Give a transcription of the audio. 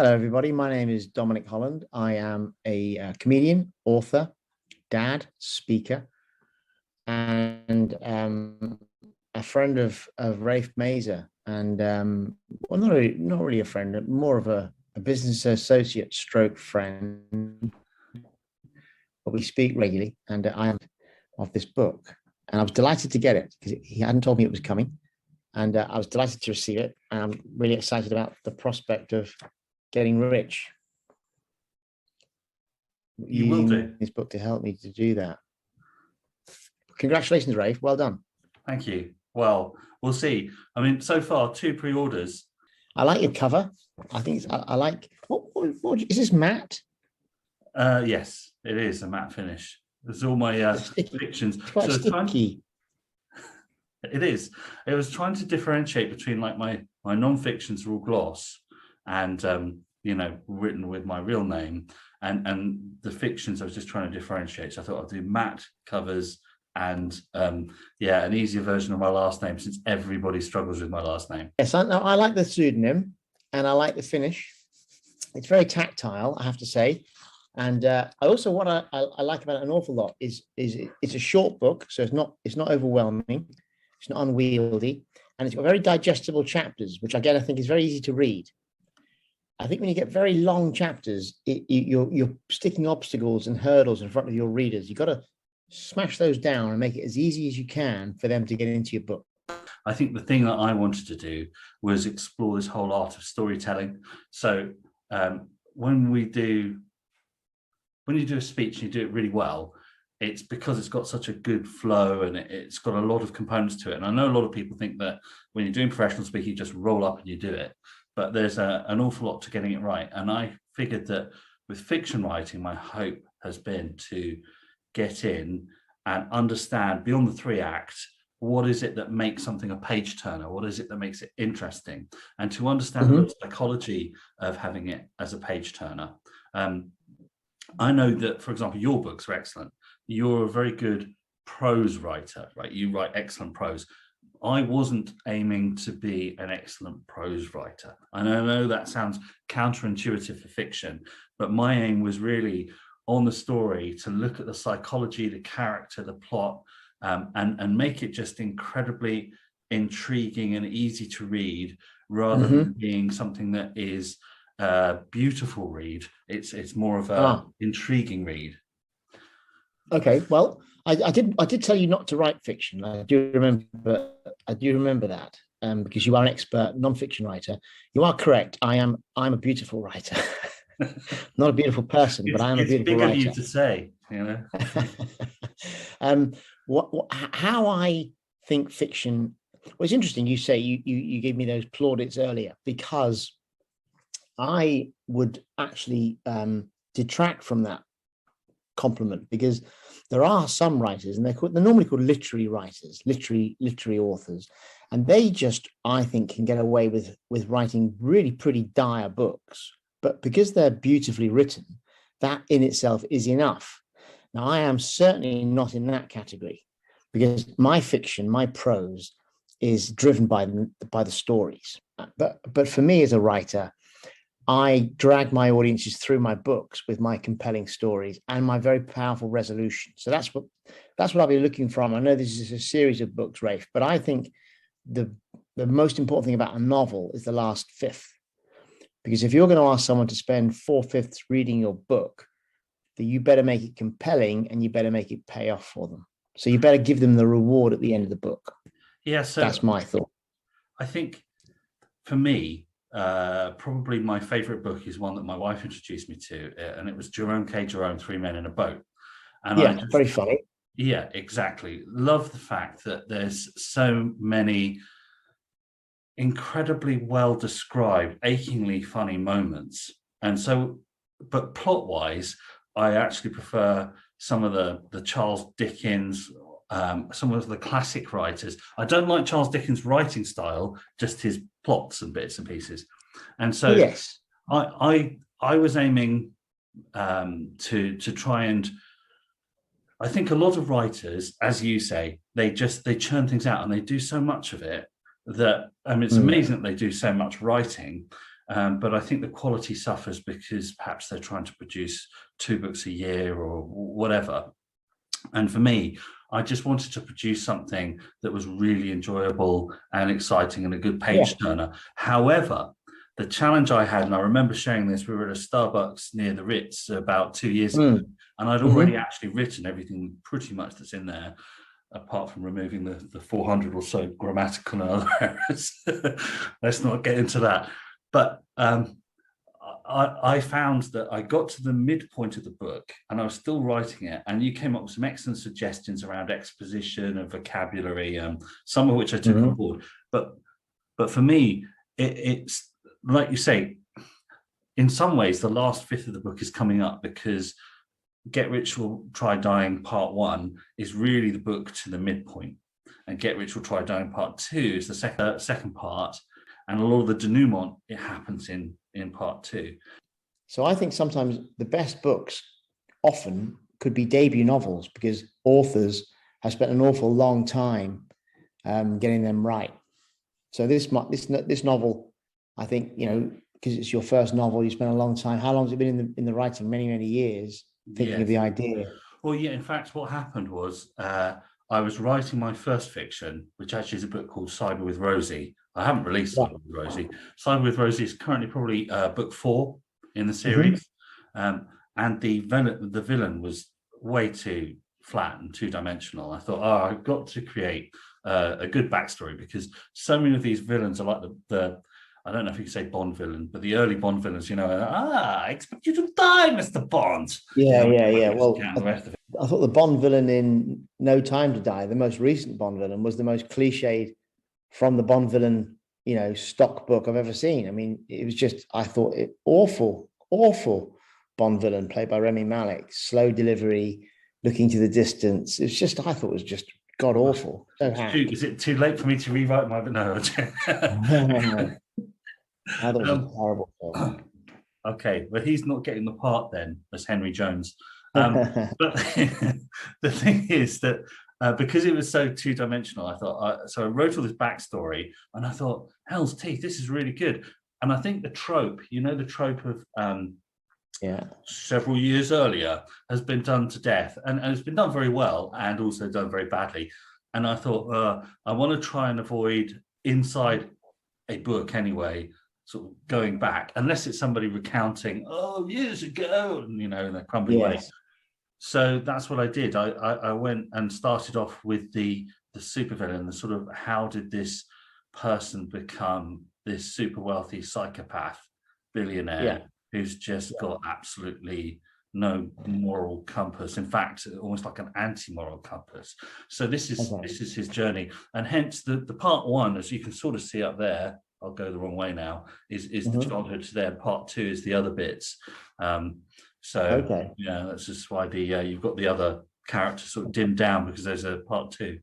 Hello, everybody. My name is Dominic Holland. I am a comedian, author, dad, speaker, and a friend of Raef Mazer. And well, not really a friend, more of a business associate stroke friend. But we speak regularly, and I am of this book. And I was delighted to get it because he hadn't told me it was coming. And I was delighted to receive it. And I'm really excited about the prospect of getting rich. You will do this book to help me to do that. Congratulations, Raef. Well done. Thank you. Well, we'll see. I mean, so far 2 pre-orders. I like your cover. I think I like. What is this, matte? Yes, it is a matte finish. There's all my fictions. It's quite sticky. It is. It was trying to differentiate between like my non-fictions are all gloss and written with my real name, and the fictions I was just trying to differentiate. So I thought I'd do matte covers and an easier version of my last name, since everybody struggles with my last name. Yes, I like the pseudonym and I like the finish. It's very tactile, I have to say. And I also, what I like about it an awful lot is it's a short book, so it's not overwhelming, it's not unwieldy, and it's got very digestible chapters, which again I think is very easy to read. I think when you get very long chapters, you're sticking obstacles and hurdles in front of your readers. You've got to smash those down and make it as easy as you can for them to get into your book. I think the thing that I wanted to do was explore this whole art of storytelling. So when you do a speech and you do it really well, it's because it's got such a good flow and it's got a lot of components to it. And I know a lot of people think that when you're doing professional speaking, you just roll up and you do it. But there's an awful lot to getting it right. And I figured that with fiction writing, my hope has been to get in and understand beyond the 3 acts, what is it that makes something a page turner? What is it that makes it interesting? And to understand the psychology of having it as a page turner. I know that, for example, your books are excellent. You're a very good prose writer, right? You write excellent prose. I wasn't aiming to be an excellent prose writer. And I know that sounds counterintuitive for fiction, but my aim was really on the story to look at the psychology, the character, the plot, and make it just incredibly intriguing and easy to read, rather than being something that is a beautiful read. It's more of a intriguing read. Okay, well, I did tell you not to write fiction. I do remember that because you are an expert non-fiction writer. You are correct. I'm a beautiful writer. Not a beautiful person, but I am a beautiful writer. It's big of you to say, you know. How I think fiction. Well, it's interesting. You say you gave me those plaudits earlier, because I would actually detract from that compliment, because there are some writers, and they're normally called literary writers, literary authors, and they just, I think, can get away with writing really pretty dire books. But because they're beautifully written, that in itself is enough. Now, I am certainly not in that category, because my fiction, my prose, is driven by the stories. But for me as a writer, I drag my audiences through my books with my compelling stories and my very powerful resolution. So that's what I'll be looking from. I know this is a series of books, Raef, but I think the most important thing about a novel is the last fifth. Because if you're going to ask someone to spend 4/5 reading your book, then you better make it compelling and you better make it pay off for them. So you better give them the reward at the end of the book. Yeah, so that's my thought. I think for me, probably my favorite book is one that my wife introduced me to, and it was Jerome K. Jerome, 3 Men in a Boat. And very funny. Yeah, exactly. Love the fact that there's so many incredibly well described, achingly funny moments. And so, but plot wise, I actually prefer some of the Charles Dickens, some of the classic writers. I don't like Charles Dickens' writing style, just his plots and bits and pieces. And so yes, I was aiming to try and, I think a lot of writers, as you say, they churn things out and they do so much of it that it's amazing that they do so much writing. But I think the quality suffers because perhaps they're trying to produce 2 books a year or whatever. And for me, I just wanted to produce something that was really enjoyable and exciting and a good page turner. However, the challenge I had, and I remember sharing this, we were at a Starbucks near the Ritz about 2 years ago, and I'd already actually written everything pretty much that's in there, apart from removing the 400 or so grammatical and other errors. Let's not get into that. But I found that I got to the midpoint of the book and I was still writing it, and you came up with some excellent suggestions around exposition and vocabulary, some of which I took on board. But for me, it's like you say, in some ways, the last fifth of the book is coming up, because Get Rich or Try Dying Part 1 is really the book to the midpoint, and Get Rich or Try Dying Part 2 is the second part, and a lot of the denouement, it happens in Part 2. So I think sometimes the best books often could be debut novels, because authors have spent an awful long time getting them right. So this novel, I think, because it's your first novel, you spent a long time. How long has it been in the writing? Many years, thinking of the idea. Well, yeah. In fact, what happened was I was writing my first fiction, which actually is a book called Cyber with Rosie. I haven't released Cyber with Rosie. Cyber with Rosie is currently probably book 4 in the series, and the villain was way too flat and two-dimensional. I thought, I've got to create a good backstory, because so many of these villains are like the I don't know if you can say Bond villain, but the early Bond villains, I expect you to die, Mr. Bond. Yeah. Well, I thought the Bond villain in No Time to Die, the most recent Bond villain, was the most cliched from the Bond villain, stock book I've ever seen. I mean, it was just, I thought it awful Bond villain played by Rami Malek, slow delivery, looking to the distance. It's just, I thought it was just god awful. So is it too late for me to rewrite my? No. I thought it was a horrible film. Okay, but he's not getting the part then as Henry Jones. But the thing is that because it was so two-dimensional, I thought, so I wrote all this backstory, and I thought, hell's teeth, this is really good. And I think the trope, the trope of several years earlier has been done to death, and it's been done very well and also done very badly. And I thought, I want to try and avoid, inside a book anyway, sort of going back, unless it's somebody recounting, years ago, in a crumbly way. So that's what I did. I went and started off with the supervillain, the sort of, how did this person become this super wealthy psychopath billionaire who's just got absolutely no moral compass. In fact, almost like an anti-moral compass. So this is his journey, and hence the part 1, as you can sort of see up there. I'll go the wrong way now. Is the childhood there? Part 2 is the other bits. That's just why you've got the other characters sort of dimmed down, because there's a part 2.